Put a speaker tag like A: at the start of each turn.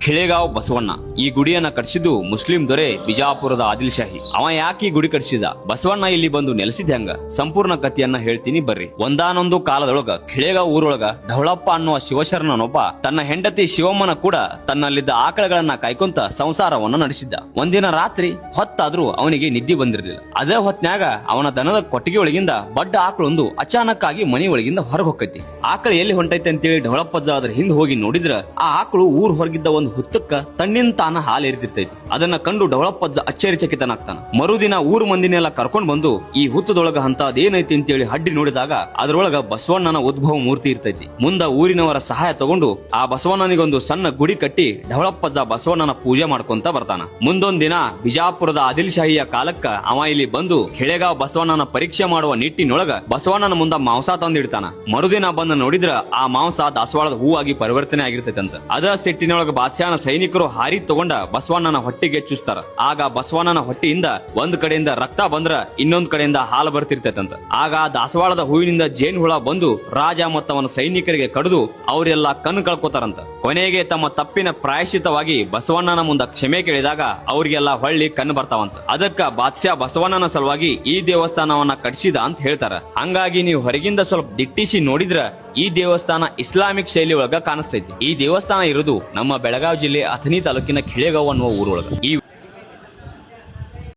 A: ಖಿಳೆಗಾಂವ್ ಬಸವಣ್ಣ ಈ ಗುಡಿಯನ್ನ ಕಟ್ಟಿಸಿದ್ದು ಮುಸ್ಲಿಂ ದೊರೆ ಬಿಜಾಪುರದ ಆದಿಲ್ ಶಾಹಿ. ಅವ ಯಾಕೆ ಈ ಗುಡಿ ಕಟ್ಟಿಸಿದ, ಬಸವಣ್ಣ ಇಲ್ಲಿ ಬಂದು ನೆಲೆಸಿದ ಹೆಂಗ, ಸಂಪೂರ್ಣ ಕಥೆಯನ್ನ ಹೇಳ್ತೀನಿ ಬರ್ರಿ. ಒಂದಾನೊಂದು ಕಾಲದೊಳಗ ಖಿಳೆಗಾಂವ್ ಊರೊಳಗ ಢವಳಪ್ಪ ಅನ್ನುವ ಶಿವಶರಣನೊಬ್ಬ ತನ್ನ ಹೆಂಡತಿ ಶಿವಮ್ಮನ ಕೂಡ ತನ್ನಲ್ಲಿದ್ದ ಆಕಳಗಳನ್ನ ಕಾಯ್ಕೊಂತ ಸಂಸಾರವನ್ನ ನಡೆಸಿದ್ದ. ಒಂದಿನ ರಾತ್ರಿ ಹೊತ್ತಾದ್ರೂ ಅವನಿಗೆ ನಿದ್ದೆ ಬಂದಿರಲಿಲ್ಲ. ಅದೇ ಹೊತ್ನ್ಯಾಗ ಅವನ ದನದ ಕೊಟ್ಟಿಗೆ ಒಳಗಿಂದ ಬಡ್ಡ ಆಕಳೊಂದು ಅಚಾನಕ್ ಆಗಿ ಮನಿ ಒಳಗಿಂದ ಹೊರಗೆ ಹೊಕ್ಕೈತಿ. ಆಕಳ ಎಲ್ಲಿ ಹೊಂಟೈತೆ ಅಂತೇಳಿ ಢವಳಪ್ಪಜ್ಜ ಅದ್ರ ಹಿಂದ್ ಹೋಗಿ ನೋಡಿದ್ರ ಆ ಆಕಳು ಊರ್ ಹೊರಗಿದ್ದ ಒಂದು ಹುತ್ತಕ್ಕ ತಣ್ಣಿನ ತಾನ ಹಾಲು ಎರಿತಿರ್ತೈತಿ. ಅದನ್ನ ಕಂಡು ಢವಳಪ್ಪಜ್ಜ ಅಚ್ಚರಿಚಕಿತನಾಗ್ತಾನ. ಮರುದಿನ ಊರ್ ಮಂದಿನೆಲ್ಲ ಕರ್ಕೊಂಡ್ ಬಂದು ಈ ಹುತ್ತದೊಳಗ ಅಂತದೇನೈತಿ ಅಂತೇಳಿ ಹಡ್ಡಿ ನೋಡಿದಾಗ ಅದ್ರೊಳಗ ಬಸವಣ್ಣನ ಉದ್ಭವ ಮೂರ್ತಿ ಇರ್ತೈತಿ. ಮುಂದ ಊರಿನವರ ಸಹಾಯ ತಗೊಂಡು ಆ ಬಸವಣ್ಣನಿಗೊಂದು ಸಣ್ಣ ಗುಡಿ ಕಟ್ಟಿ ಢವಳಪ್ಪಜ್ಜ ಬಸವಣ್ಣನ ಪೂಜೆ ಮಾಡ್ಕೊಂತ ಬರ್ತಾನ. ಮುಂದೊಂದ್ ದಿನ ಬಿಜಾಪುರದ ಆದಿಲ್ ಶಾಹಿಯ ಕಾಲಕ್ಕ ಅವ ಇಲ್ಲಿ ಬಂದು ಖಿಳೆಗಾಂವ್ ಬಸವಣ್ಣನ ಪರೀಕ್ಷೆ ಮಾಡುವ ನಿಟ್ಟಿನೊಳಗ ಬಸವಣ್ಣನ ಮುಂದ ಮಾಂಸ ತಂದಿಡ್ತಾನ. ಮರುದಿನ ಬಂದ ನೋಡಿದ್ರ ಆ ಮಾಂಸ ದಾಸವಾಳದ ಹೂವಾಗಿ ಪರಿವರ್ತನೆ ಆಗಿರ್ತೈತಂತ. ಅದ ಸೆಟ್ಟಿನೊಳಗ ಬಾದ್ಶಾಹನ ಸೈನಿಕರು ಹಾರಿ ತಗೊಂಡ ಬಸವಣ್ಣನ ಹೊಟ್ಟಿಗೆ ಚುಸ್ತಾರ. ಆಗ ಬಸವಣ್ಣನ ಹೊಟ್ಟಿಯಿಂದ ಒಂದ್ ಕಡೆಯಿಂದ ರಕ್ತ ಬಂದ್ರ ಇನ್ನೊಂದ್ ಕಡೆಯಿಂದ ಹಾಲು ಬರ್ತಿರ್ತೈತಂತ. ಆಗ ದಾಸವಾಳದ ಹೂವಿನಿಂದ ಜೇನು ಹುಳ ಬಂದು ರಾಜ ಮತ್ತವನ ಸೈನಿಕರಿಗೆ ಕಡಿದು ಅವರೆಲ್ಲ ಕಣ್ಣು ಕಳ್ಕೊತಾರಂತ. ಕೊನೆಗೆ ತಮ್ಮ ತಪ್ಪಿನ ಪ್ರಾಯಶ್ಚಿತವಾಗಿ ಬಸವಣ್ಣನ ಮುಂದ ಕ್ಷಮೆ ಕೇಳಿದಾಗ ಅವ್ರಿಗೆಲ್ಲ ಹೊಳ್ಳಿ ಕಣ್ಣು ಬರ್ತಾವಂತ. ಅದಕ್ಕ ಬಾದ್ಶಾ ಬಸವಣ್ಣನ ಸಲುವಾಗಿ ಈ ದೇವಸ್ಥಾನವನ್ನ ಕಟ್ಟಿಸಿದ ಅಂತ ಹೇಳ್ತಾರ. ಹಂಗಾಗಿ ನೀವು ಹೊರಗಿಂದ ಸ್ವಲ್ಪ ದಿಟ್ಟಿಸಿ ನೋಡಿದ್ರ ಈ ದೇವಸ್ಥಾನ ಇಸ್ಲಾಮಿಕ್ ಶೈಲಿ ಒಳಗ ಕಾಣಿಸ್ತೈತಿ. ಈ ದೇವಸ್ಥಾನ ಇರೋದು ನಮ್ಮ ಬೆಳಗಾವಿ ಜಿಲ್ಲೆ ಅಥಣಿ ತಾಲೂಕಿನ ಖಿಳೆಗಾಂವ್ ಅನ್ನುವ ಊರೊಳಗ. ಈ